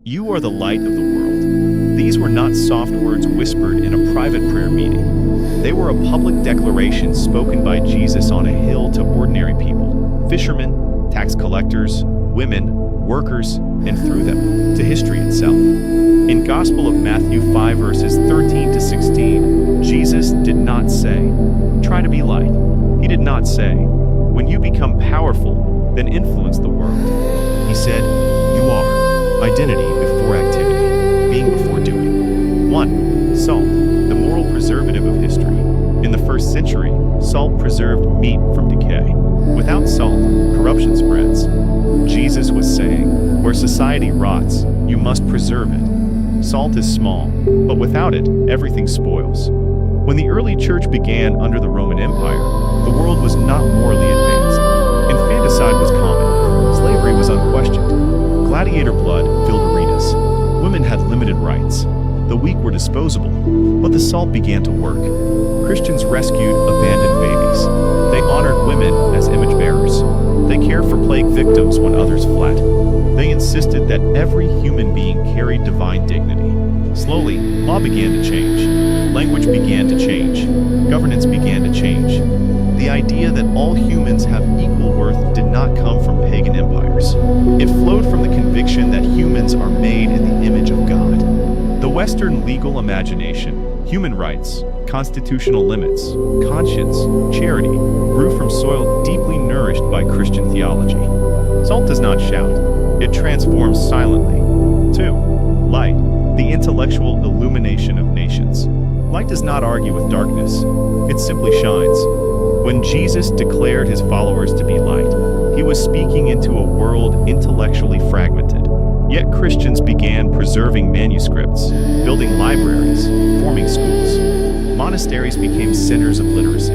"You are the light of the world." These were not soft words whispered in a private prayer meeting. They were a public declaration spoken by Jesus on a hill to ordinary people, fishermen, tax collectors, women, workers, and through them, to history itself. In Gospel of Matthew 5 verses 13 to 16, Jesus did not say, "Try to be light." He did not say, "When you become powerful, then influence the world." He said, "You are." Identity before activity, being before doing. 1. Salt, the moral preservative of history. In the first century, salt preserved meat from decay. Without salt, corruption spreads. Jesus was saying, where society rots, you must preserve it. Salt is small, but without it, everything spoils. When the early church began under the Roman Empire, the world was not morally advanced. Infanticide was common. Slavery was unquestioned. Gladiator blood filled arenas. Women had limited rights. The weak were disposable, but the salt began to work. Christians rescued abandoned babies. They honored women as image bearers. They cared for plague victims when others fled. They insisted that every human being carried divine dignity. Slowly, law began to change. Language began to change. Governance began to change. The idea that all humans have equal worth did not come from pagan empires. It flowed from the conviction that humans are made in the image of God. The Western legal imagination, human rights, constitutional limits, conscience, charity, grew from soil deeply nourished by Christian theology. Salt does not shout. It transforms silently. 2. Light, the intellectual illumination of nations. Light does not argue with darkness. It simply shines. When Jesus declared his followers to be light, he was speaking into a world intellectually fragmented. Yet Christians began preserving manuscripts, building libraries, forming schools. Monasteries became centers of literacy.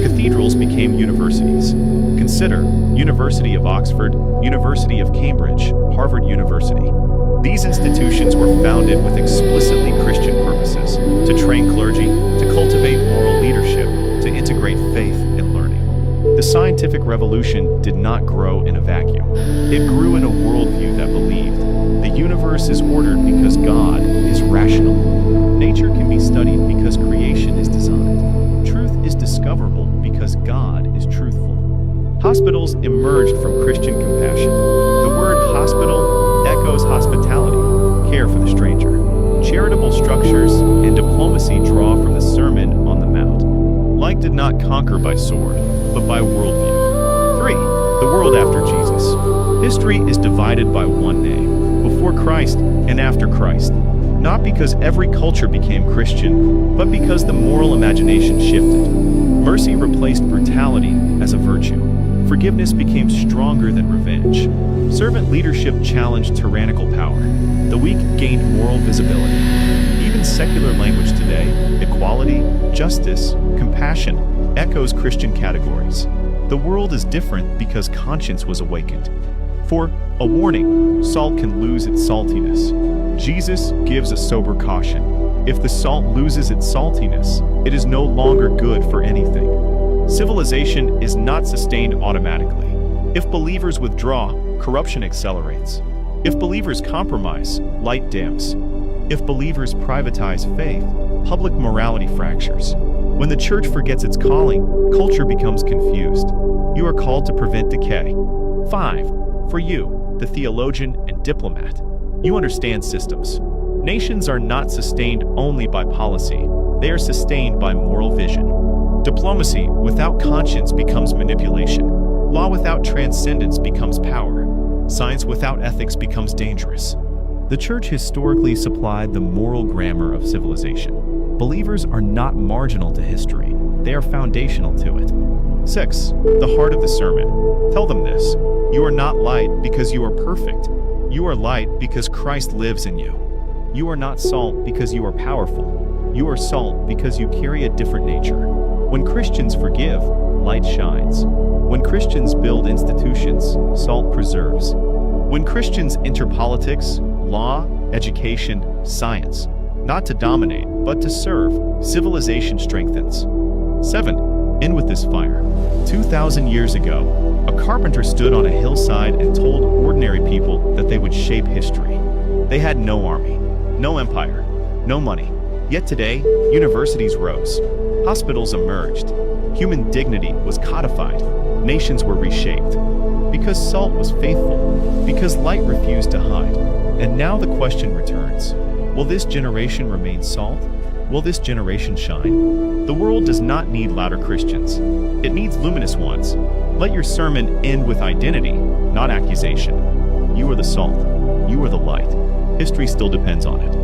Cathedrals became universities. Consider University of Oxford, University of Cambridge, Harvard University. These institutions were founded with explicitly Christian purposes, to train clergy, to cultivate moral leadership, to integrate faith and learning. The scientific revolution did not grow in a vacuum. It grew in a worldview that believed the universe is ordered because God is rational. Nature can be studied because creation is designed. Truth is discoverable because God is truthful. Hospitals emerged from Christian compassion. The word hospital echoes hospitality, care for the stranger. Charitable structures and diplomacy draw from the Sermon on the Mount. Light did not conquer by sword, but by worldview. 3. The world after Jesus. History is divided by one name, before Christ and after Christ. Not because every culture became Christian, but because the moral imagination shifted. Mercy replaced brutality as a virtue. Forgiveness became stronger than revenge. Servant leadership challenged tyrannical power. The weak gained moral visibility. Even secular language today, equality, justice, compassion, echoes Christian categories. The world is different because conscience was awakened. 4. A warning: salt can lose its saltiness. Jesus gives a sober caution. If the salt loses its saltiness, it is no longer good for anything. Civilization is not sustained automatically. If believers withdraw, corruption accelerates. If believers compromise, light dims. If believers privatize faith, public morality fractures. When the church forgets its calling, culture becomes confused. You are called to prevent decay. 5. For you, the theologian and diplomat, you understand systems. Nations are not sustained only by policy. They are sustained by moral vision. Diplomacy without conscience becomes manipulation. Law without transcendence becomes power. Science without ethics becomes dangerous. The church historically supplied the moral grammar of civilization. Believers are not marginal to history. They are foundational to it. 6. The heart of the sermon. Tell them this: you are not light because you are perfect. You are light because Christ lives in you. You are not salt because you are powerful. You are salt because you carry a different nature. When Christians forgive, light shines. When Christians build institutions, salt preserves. When Christians enter politics, law, education, science, not to dominate, but to serve, civilization strengthens. 7. End with this fire. 2,000 years ago, a carpenter stood on a hillside and told ordinary people that they would shape history. They had no army, no empire, no money. Yet today, universities rose, hospitals emerged, human dignity was codified, nations were reshaped. Because salt was faithful, because light refused to hide. And now the question returns, will this generation remain salt? Will this generation shine? The world does not need louder Christians. It needs luminous ones. Let your sermon end with identity, not accusation. You are the salt. You are the light. History still depends on it.